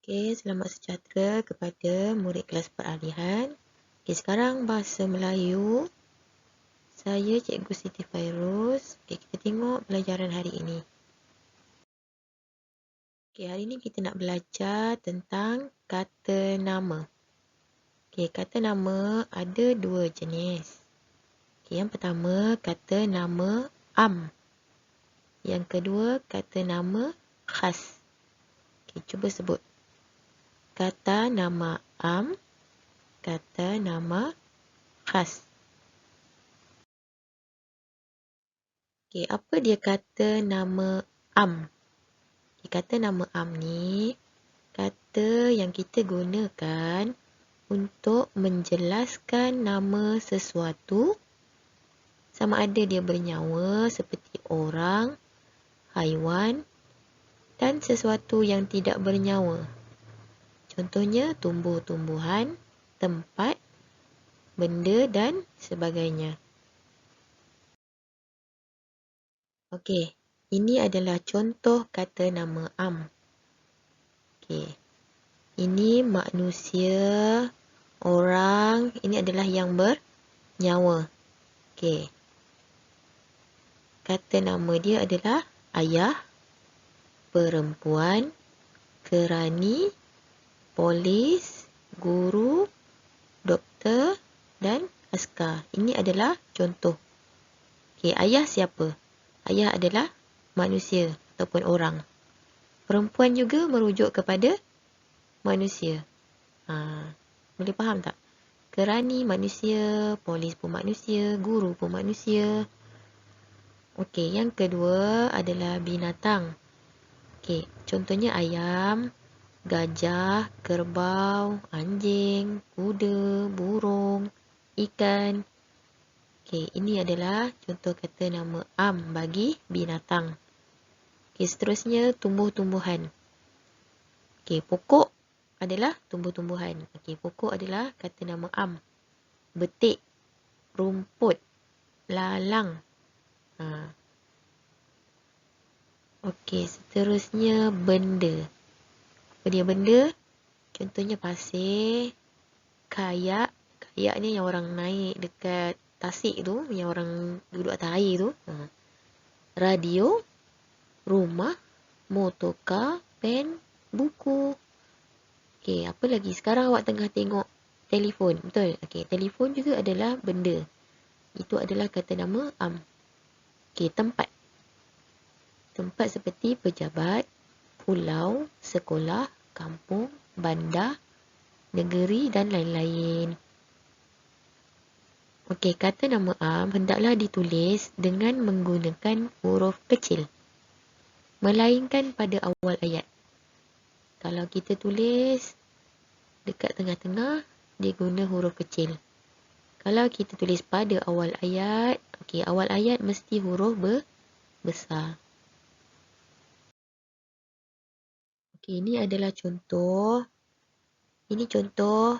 Okey, selamat sejahtera kepada murid kelas peralihan. Okey, sekarang bahasa Melayu. Saya Cikgu Siti Fairuz. Okey, kita tengok pelajaran hari ini. Okey, hari ini kita nak belajar tentang kata nama. Okey, kata nama ada dua jenis. Okey, yang pertama kata nama am. Yang kedua kata nama khas. Okey, cuba sebut. Kata nama am, kata nama khas. Okey, apa dia kata nama am? Okay, kata nama am ni kata yang kita gunakan untuk menjelaskan nama sesuatu sama ada dia bernyawa seperti orang, haiwan dan sesuatu yang tidak bernyawa. Contohnya tumbuh-tumbuhan, tempat, benda dan sebagainya. Okey, ini adalah contoh kata nama am. Okey. Ini manusia, orang, ini adalah yang bernyawa. Okey. Kata nama dia adalah ayah, perempuan, kerani, polis, guru, doktor dan askar. Ini adalah contoh. Okey, ayah siapa? Ayah adalah manusia ataupun orang. Perempuan juga merujuk kepada manusia. Boleh faham tak? Kerani manusia, polis pun manusia, guru pun manusia. Okey, yang kedua adalah binatang. Okey, contohnya ayam, gajah, kerbau, anjing, kuda, burung, ikan. Okey, ini adalah contoh kata nama am bagi binatang. Okey, seterusnya tumbuh-tumbuhan. Okey, pokok adalah tumbuh-tumbuhan. Okey, pokok adalah kata nama am. Betik, rumput, lalang. Okey, seterusnya benda. Apa dia benda? Contohnya pasir, kayak. Kayak ni yang orang naik dekat tasik tu, yang orang duduk atas air tu. Radio, rumah, motorkar, pen, buku. Okey, apa lagi? Sekarang awak tengah tengok telefon, betul? Okey, telefon juga adalah benda. Itu adalah kata nama am. Okey, tempat. Tempat seperti pejabat, pulau, sekolah, kampung, bandar, negeri dan lain-lain. Okey, kata nama am hendaklah ditulis dengan menggunakan huruf kecil, melainkan pada awal ayat. Kalau kita tulis dekat tengah-tengah, dia guna huruf kecil. Kalau kita tulis pada awal ayat, okey, awal ayat mesti huruf besar. Okey, ini adalah contoh. Ini contoh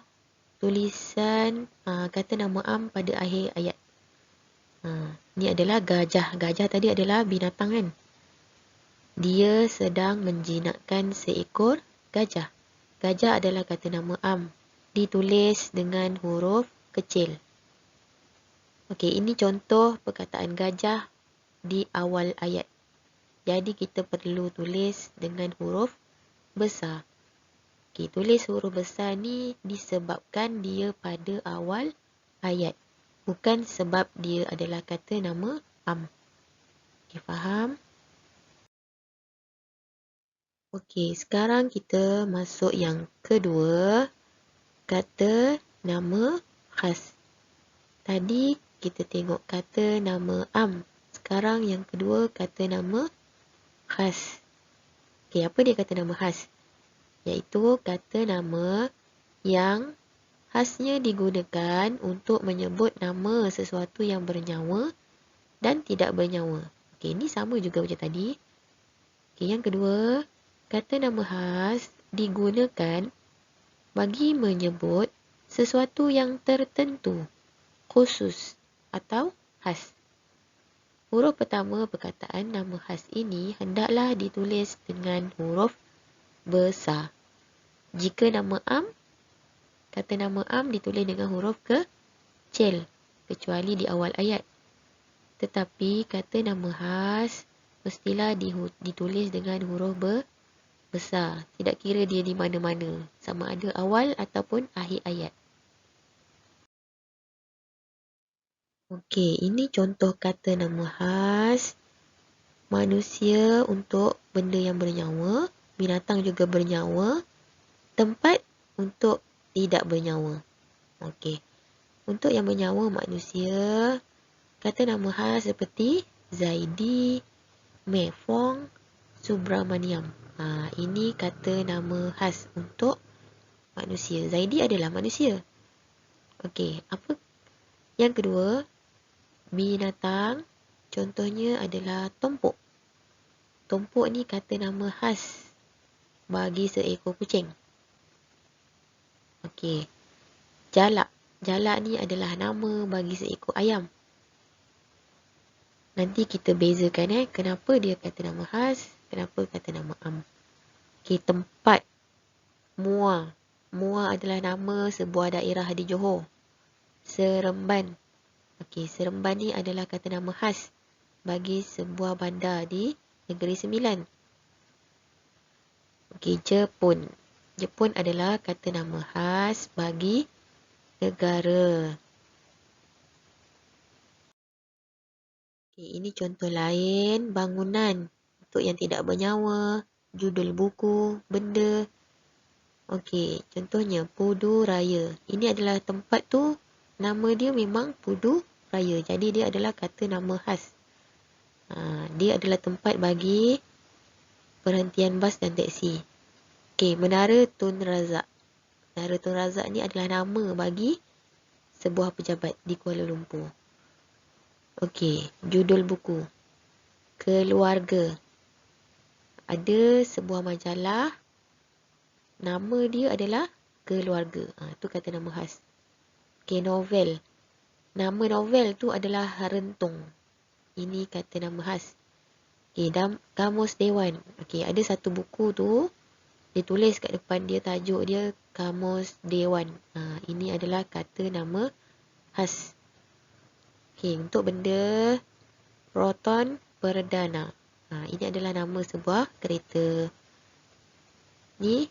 tulisan kata nama am pada akhir ayat. Ini adalah gajah. Gajah tadi adalah binatang kan? Dia sedang menjinakkan seekor gajah. Gajah adalah kata nama am. Ditulis dengan huruf kecil. Okey, ini contoh perkataan gajah di awal ayat. Jadi kita perlu tulis dengan huruf besar. Okey, tulis huruf besar ni disebabkan dia pada awal ayat. Bukan sebab dia adalah kata nama am. Okey, faham? Okey, sekarang kita masuk yang kedua. Kata nama khas. Tadi kita tengok kata nama am. Sekarang yang kedua kata nama khas. Okey, apa dia kata nama khas? Iaitu kata nama yang khasnya digunakan untuk menyebut nama sesuatu yang bernyawa dan tidak bernyawa. Okey, ini sama juga macam tadi. Okey, yang kedua, kata nama khas digunakan bagi menyebut sesuatu yang tertentu, khusus atau khas. Huruf pertama perkataan nama khas ini hendaklah ditulis dengan huruf besar. Jika nama am, kata nama am ditulis dengan huruf kecil, kecuali di awal ayat. Tetapi kata nama khas mestilah ditulis dengan huruf besar. Tidak kira dia di mana-mana, sama ada awal ataupun akhir ayat. Okey, ini contoh kata nama khas manusia untuk benda yang bernyawa, binatang juga bernyawa, tempat untuk tidak bernyawa. Okey. Untuk yang bernyawa manusia, kata nama khas seperti Zaidi, Mefong, Subramaniam. Ini kata nama khas untuk manusia. Zaidi adalah manusia. Okey, apa yang kedua? Binatang, contohnya adalah tompok. Tompok ni kata nama khas bagi seekor kucing. Okey. Jalak. Jalak ni adalah nama bagi seekor ayam. Nanti kita bezakan kenapa dia kata nama khas, kenapa kata nama am. Okey, tempat. Muar. Muar adalah nama sebuah daerah di Johor. Seremban. Okey, Seremban ni adalah kata nama khas bagi sebuah bandar di Negeri Sembilan. Okey, Jepun. Jepun adalah kata nama khas bagi negara. Okey, ini contoh lain bangunan untuk yang tidak bernyawa, judul buku, benda. Okey, contohnya Pudu Raya. Ini adalah tempat tu, nama dia memang Pudu Raya. Jadi dia adalah kata nama khas. Dia adalah tempat bagi perhentian bas dan teksi. Okey, Menara Tun Razak. Menara Tun Razak ni adalah nama bagi sebuah pejabat di Kuala Lumpur. Okey, judul buku. Keluarga. Ada sebuah majalah, nama dia adalah Keluarga. Tu kata nama khas. Okey, novel. Nama novel tu adalah Rentung. Ini kata nama khas. Okey, Kamus Dewan. Okey, ada satu buku tu, dia tulis kat depan dia, tajuk dia Kamus Dewan. Ini adalah kata nama khas. Okey, untuk benda, Proton Perdana. Ini adalah nama sebuah kereta. Ni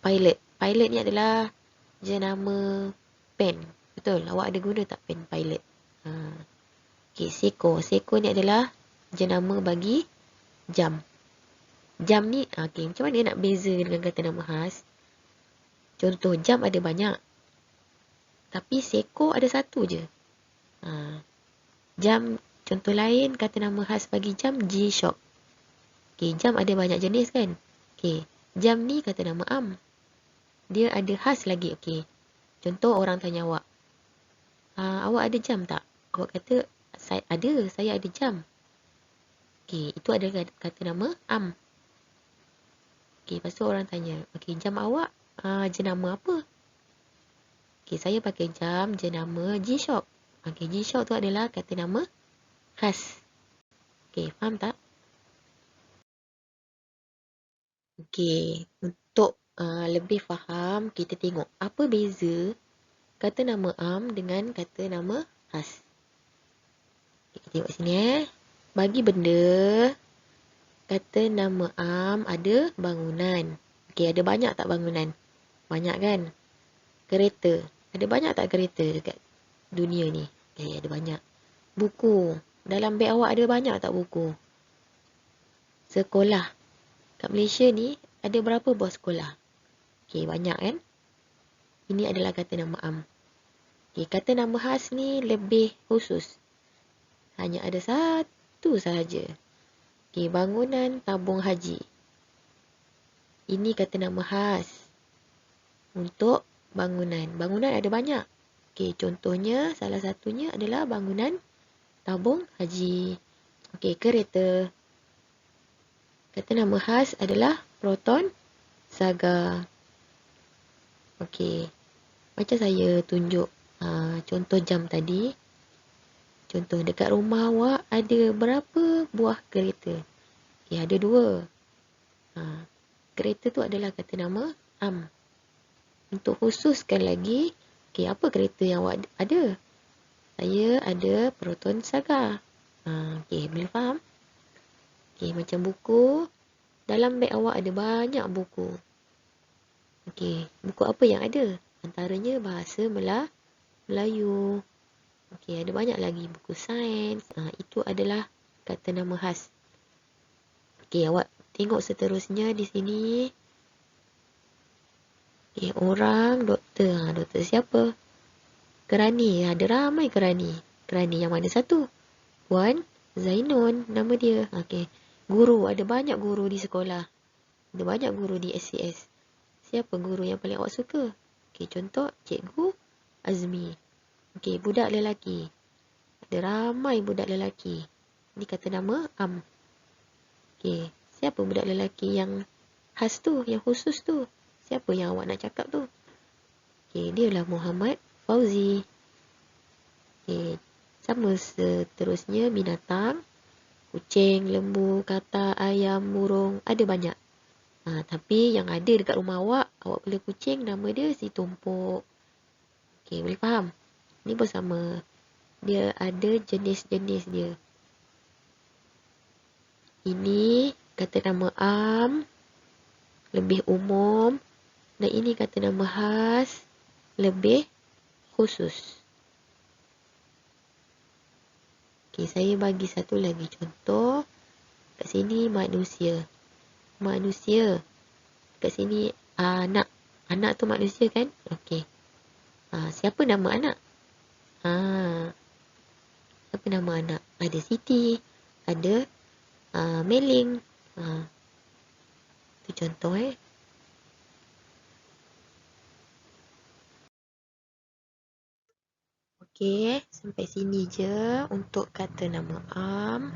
pilot. Pilot ni adalah jenama pen. Betul? Awak ada guna tak pen pilot? Okey, Seiko. Seiko ni adalah jenama bagi jam. Jam ni, okey, macam mana nak beza dengan kata nama khas? Contoh, jam ada banyak. Tapi Seiko ada satu je. Jam, contoh lain, kata nama khas bagi jam, G-Shock. Okey, jam ada banyak jenis kan? Okey, jam ni kata nama am. Dia ada khas lagi. Okey, contoh orang tanya awak, awak ada jam tak? Awak kata, saya ada jam. Okey, itu adalah kata nama am. Okey, lepas tu orang tanya, okey, jam awak jenama apa? Okey, saya pakai jam jenama G-Shock. Okey, G-Shock tu adalah kata nama khas. Okey, faham tak? Okey, untuk lebih faham, kita tengok apa beza kata nama am dengan kata nama khas. Okay, kita tengok sini Bagi benda, kata nama am ada bangunan. Okey, ada banyak tak bangunan? Banyak kan? Kereta. Ada banyak tak kereta dekat dunia ni? Okey, ada banyak. Buku. Dalam beg awak ada banyak tak buku? Sekolah. Kat Malaysia ni ada berapa buah sekolah? Okey, banyak kan? Ini adalah kata nama am. Okey, kata nama khas ni lebih khusus. Hanya ada satu sahaja. Okey, bangunan tabung haji. Ini kata nama khas untuk bangunan. Bangunan ada banyak. Okey, contohnya salah satunya adalah bangunan tabung haji. Okey, kereta. Kata nama khas adalah Proton Saga. Okey, macam saya tunjuk contoh jam tadi. Contoh dekat rumah awak ada berapa buah kereta? Okey, ada 2. Kereta tu adalah kata nama am. Untuk khususkan lagi, okey, apa kereta yang awak ada? Saya ada Proton Saga. Okey, boleh faham? Okey, macam buku. Dalam beg awak ada banyak buku. Okey, buku apa yang ada? Antaranya bahasa Melayu. Okey, ada banyak lagi buku sains. Itu adalah kata nama khas. Okey, awak tengok seterusnya di sini. Okey, orang, doktor. Doktor siapa? Kerani. Ada ramai kerani. Kerani yang mana satu? Puan Zainun, nama dia. Okey. Guru, ada banyak guru di sekolah. Ada banyak guru di SCS. Siapa guru yang paling awak suka? Okey, contoh Cikgu Azmi. Okey, budak lelaki. Ada ramai budak lelaki. Ini kata nama Am. Okey, siapa budak lelaki yang khas tu, yang khusus tu? Siapa yang awak nak cakap tu? Okey, dialah Muhammad Fauzi. Okey, sama seterusnya binatang. Kucing, lembu, katak, ayam, burung, ada banyak. Tapi yang ada dekat rumah awak boleh kucing, nama dia si Tumpuk. Okey, boleh faham? Ni pun sama. Dia ada jenis-jenis dia. Ini kata nama am, lebih umum. Dan ini kata nama khas, lebih khusus. Okey, saya bagi satu lagi contoh. Kat sini manusia. Manusia. Kat sini anak. Anak tu manusia kan? Okey. Siapa nama anak? Apa nama anak? Ada Siti. Ada Meling. Itu contoh Okey, sampai sini je untuk kata nama am.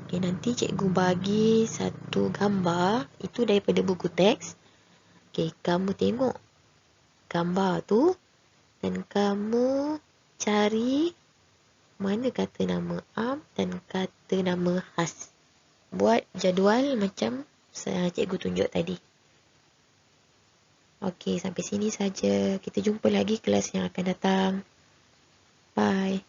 Okey, nanti cikgu bagi satu gambar. Itu daripada buku teks. Okey, kamu tengok gambar tu. Dan kamu cari mana kata nama am dan kata nama khas. Buat jadual macam cikgu tunjuk tadi. Okey, sampai sini saja. Kita jumpa lagi kelas yang akan datang. Bye.